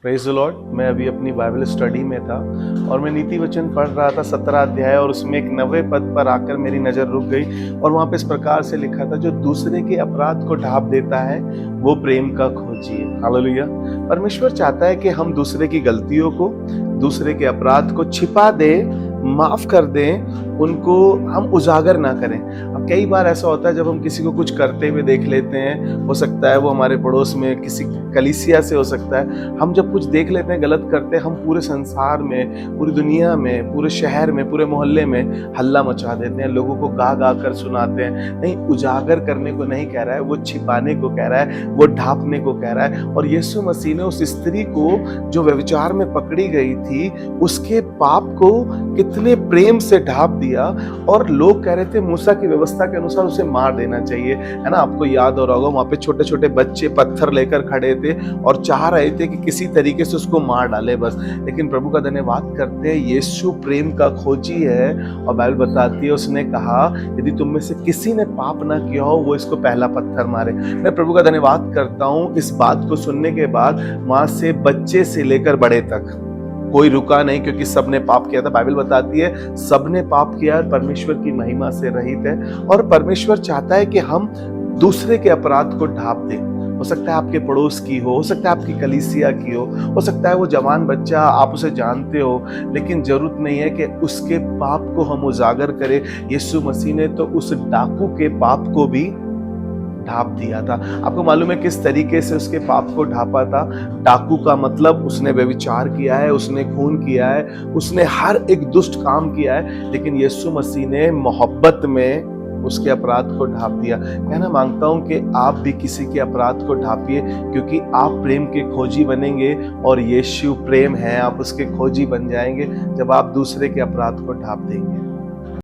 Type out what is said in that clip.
Praise the Lord. मैं अभी अपनी बाइबल स्टडी में था और मैं नीति वचन पढ़ रहा था 17 अध्याय, और उसमें एक 90 पद पर आकर मेरी नज़र रुक गई और वहाँ पे इस प्रकार से लिखा था, जो दूसरे के अपराध को ढांप देता है वो प्रेम का खोजी है। हालेलुया। परमेश्वर चाहता है कि हम दूसरे की गलतियों को, दूसरे के अपराध को छिपा दें, माफ कर दें, उनको हम उजागर ना करें। अब कई बार ऐसा होता है जब हम किसी को कुछ करते हुए देख लेते हैं, हो सकता है वो हमारे पड़ोस में किसी कलीसिया से हो सकता है, हम जब कुछ देख लेते हैं गलत करते हैं, हम पूरे संसार में, पूरी दुनिया में, पूरे शहर में, पूरे मोहल्ले में हल्ला मचा देते हैं, लोगों को गा गा कर सुनाते हैं। नहीं, उजागर करने को नहीं कह रहा है, वो छिपाने को कह रहा है, वो ढांपने को कह रहा है। और यीशु मसीह ने उस स्त्री को जो व्यभिचार में पकड़ी गई थी, उसके पाप को कितने प्रेम से ढांप दिया, और लोग कह रहे थे मूसा की व्यवस्था के अनुसार उसे मार देना चाहिए, है ना। आपको याद हो रहा होगा, वहां पे छोटे छोटे बच्चे पत्थर लेकर खड़े थे और चाह रहे थे कि किसी तरीके से उसको मार डाले बस। लेकिन प्रभु का धन्यवाद करते हैं, यीशु प्रेम का खोजी है और बाइबल बताती है, उसने कहा यदि तुम में से किसी ने पाप ना किया हो वो इसको पहला पत्थर मारे। मैं प्रभु का धन्यवाद करता हूँ, इस बात को सुनने के बाद वहां से बच्चे से लेकर बड़े तक कोई रुका नहीं, क्योंकि सबने पाप किया था। बाइबल बताती है सबने पाप किया और परमेश्वर की महिमा से रहित है। और परमेश्वर चाहता है कि हम दूसरे के अपराध को ढांप दें। हो सकता है आपके पड़ोस की हो सकता है आपकी कलीसिया की हो सकता है वो जवान बच्चा, आप उसे जानते हो, लेकिन जरूरत नहीं है कि उसके पाप को हम उजागर करें। यीशु मसीह ने तो उस डाकू के पाप को भी ढांप दिया था। आपको मालूम है किस तरीके से उसके पाप को ढांपा था? डाकू का मतलब उसने व्यभिचार किया है, उसने खून किया है, उसने हर एक दुष्ट काम किया है, लेकिन यीशु मसीह ने मोहब्बत में उसके अपराध को ढांप दिया। कहना मांगता हूं कि आप भी किसी के अपराध को ढांपिए, क्योंकि आप प्रेम के खोजी बनेंगे और यीशु प्रेम है, आप उसके खोजी बन जाएंगे जब आप दूसरे के अपराध को ढांप देंगे।